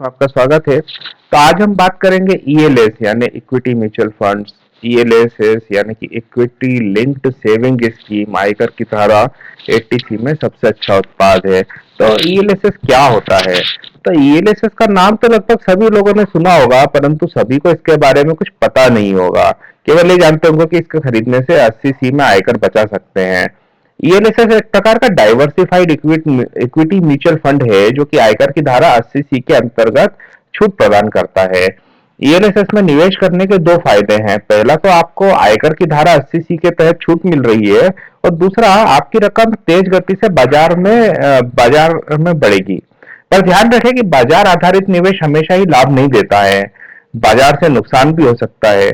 आपका स्वागत है। तो आज हम बात करेंगे ईएलएस यानी इक्विटी म्यूचुअल फंड्स। ईएलएस यानी कि इक्विटी लिंक्ड सेविंग स्कीम आयकर की धारा 80C में सबसे अच्छा उत्पाद है। तो ईएलएस क्या होता है? तो ईएलएस का नाम तो लगभग सभी लोगों ने सुना होगा, परंतु सभी को इसके बारे में कुछ पता नहीं होगा। केवल ये जानते होंगे कि इसके खरीदने से 80C में आयकर बचा सकते हैं। ईएलएसएस एक प्रकार का डाइवर्सिफाइड इक्विटी म्यूचुअल फंड है जो कि आयकर की धारा 80C के अंतर्गत छूट प्रदान करता है। ईएलएसएस में निवेश करने के दो फायदे हैं। पहला तो आपको आयकर की धारा 80C के तहत छूट मिल रही है, और दूसरा आपकी रकम तेज गति से बाजार में बढ़ेगी। पर ध्यान रखें कि बाजार आधारित निवेश हमेशा ही लाभ नहीं देता है, बाजार से नुकसान भी हो सकता है।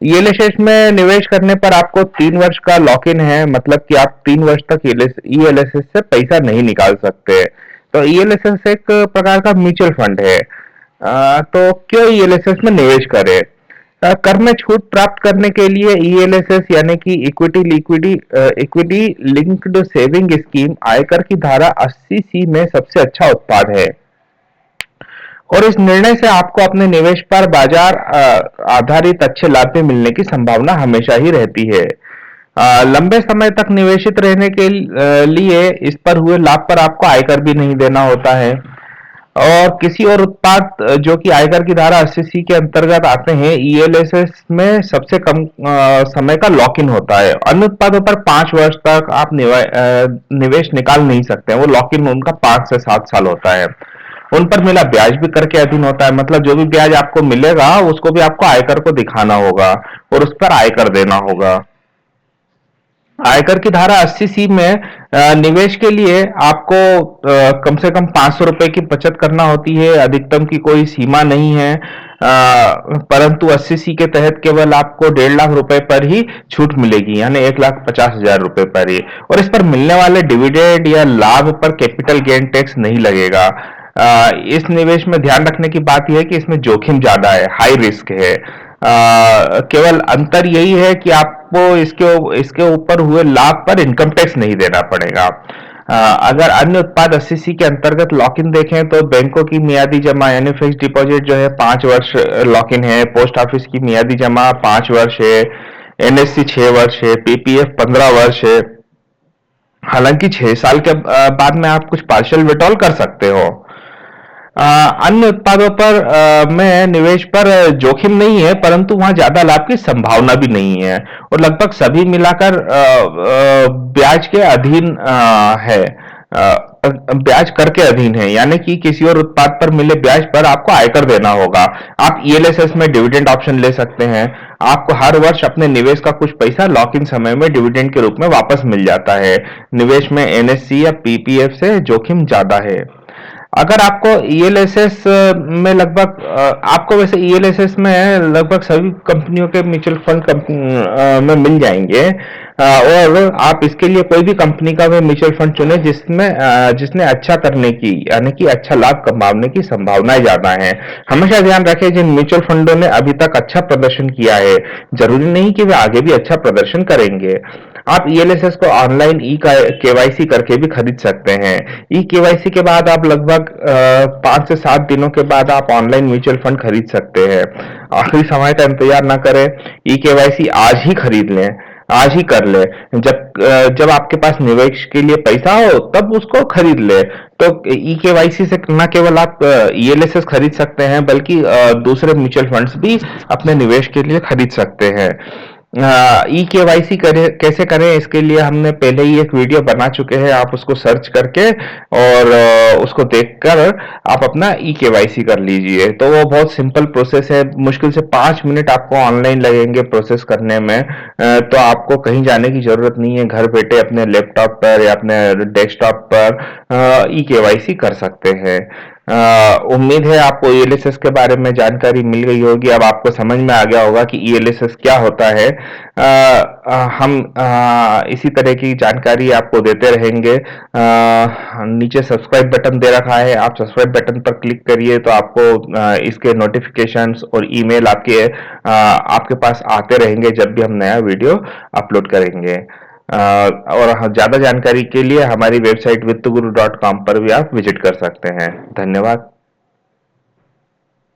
ईएलएसएस में निवेश करने पर आपको 3 वर्ष का लॉक इन है, मतलब कि आप 3 वर्ष तक ईएलएसएस से पैसा नहीं निकाल सकते। तो ईएलएसएस एक प्रकार का म्यूचुअल फंड है। तो क्यों ईएलएसएस में निवेश करें? कर में छूट प्राप्त करने के लिए ईएलएसएस यानी कि इक्विटी लिंक्ड सेविंग स्कीम आयकर की धारा 80C में सबसे अच्छा उत्पाद है, और इस निर्णय से आपको अपने निवेश पर बाजार आधारित अच्छे लाभ में मिलने की संभावना हमेशा ही रहती है। लंबे समय तक निवेशित रहने के लिए इस पर हुए लाभ पर आपको आयकर भी नहीं देना होता है। और किसी और उत्पाद जो कि आयकर की धारा 80C के अंतर्गत आते हैं, ईएलएसएस में सबसे कम समय का लॉक इन होता है। अन्य उत्पादों पर 5 वर्ष तक आप निवेश निकाल नहीं सकते हैं। वो लॉक इन उनका 5 से 7 साल होता है। उन पर मिला ब्याज भी कर के अधीन होता है, मतलब जो भी ब्याज आपको मिलेगा उसको भी आपको आयकर को दिखाना होगा और उस पर आयकर देना होगा। आयकर की धारा 80C में निवेश के लिए आपको कम से कम 500 रुपए की बचत करना होती है। अधिकतम की कोई सीमा नहीं है, परंतु 80C के तहत केवल आपको 1.5 लाख रुपए पर ही छूट मिलेगी, यानी 1,50,000 रुपए पर ही। और इस पर मिलने वाले डिविडेंड या लाभ पर कैपिटल गेन टैक्स नहीं लगेगा। इस निवेश में ध्यान रखने की बात यह है कि इसमें जोखिम ज्यादा है, हाई रिस्क है। केवल अंतर यही है कि आपको इसके ऊपर हुए लाभ पर इनकम टैक्स नहीं देना पड़ेगा। अगर अन्य उत्पाद 80C के अंतर्गत लॉक इन देखें तो बैंकों की मियादी जमा यानी फिक्स डिपॉजिट जो है 5 वर्ष लॉक इन है, पोस्ट ऑफिस की मियादी जमा 5 वर्ष है, एनएससी 6 वर्ष है, पीपीएफ 15 वर्ष है। हालांकि 6 साल के बाद में आप कुछ पार्शियल विड्रॉल कर सकते हो। अन्य उत्पादों पर में निवेश पर जोखिम नहीं है, परंतु वहां ज्यादा लाभ की संभावना भी नहीं है, और लगभग सभी मिलाकर ब्याज के अधीन है, ब्याज कर के अधीन है, यानी कि किसी और उत्पाद पर मिले ब्याज पर आपको आयकर देना होगा। आप ईएलएसएस में डिविडेंड ऑप्शन ले सकते हैं। आपको हर वर्ष अपने निवेश का कुछ पैसा लॉक इन समय में डिविडेंड के रूप में वापस मिल जाता है। निवेश में एनएससी या पीपीएफ से जोखिम ज्यादा है। अगर आपको ईएलएसएस में लगभग आपको वैसे ईएलएसएस में लगभग सभी कंपनियों के म्यूचुअल फंड में मिल जाएंगे, और आप इसके लिए कोई भी कंपनी का म्यूचुअल फंड चुने जिसने अच्छा करने की यानी कि अच्छा लाभ कमाने की संभावनाएं ज्यादा है। हमेशा ध्यान रखें, जिन म्यूचुअल फंडों ने अभी तक अच्छा प्रदर्शन किया है, जरूरी नहीं कि वे आगे भी अच्छा प्रदर्शन करेंगे। आप ईएलएसएस को ऑनलाइन ई केवाईसी करके भी खरीद सकते हैं। ई केवाईसी के बाद आप लगभग 5 से 7 दिनों के बाद आप ऑनलाइन म्यूचुअल फंड खरीद सकते हैं। आखिरी समय का इंतजार ना करें, ई केवाईसी आज ही खरीद लें, आज ही कर ले। जब आपके पास निवेश के लिए पैसा हो तब उसको खरीद ले। तो ई केवाईसी से न केवल आप ईएलएसएस खरीद सकते हैं, बल्कि दूसरे म्यूचुअल फंड्स भी अपने निवेश के लिए खरीद सकते हैं। ई केवाईसी कैसे करें, इसके लिए हमने पहले ही एक वीडियो बना चुके हैं। आप उसको सर्च करके और उसको देखकर आप अपना ई केवाईसी कर लीजिए। तो वो बहुत सिंपल प्रोसेस है, मुश्किल से 5 मिनट आपको ऑनलाइन लगेंगे प्रोसेस करने में। तो आपको कहीं जाने की जरूरत नहीं है, घर बैठे अपने लैपटॉप पर या अपने डेस्कटॉप पर ई केवाईसी कर सकते हैं। उम्मीद है आपको ईएलएसएस के बारे में जानकारी मिल गई होगी। अब आपको समझ में आ गया होगा कि ईएलएसएस क्या होता है। हम इसी तरह की जानकारी आपको देते रहेंगे। नीचे सब्सक्राइब बटन दे रखा है, आप सब्सक्राइब बटन पर क्लिक करिए तो आपको इसके नोटिफिकेशंस और ईमेल आपके पास आते रहेंगे जब भी हम नया वीडियो अपलोड करेंगे। और ज्यादा जानकारी के लिए हमारी वेबसाइट वित्तगुरु.com पर भी आप विजिट कर सकते हैं। धन्यवाद।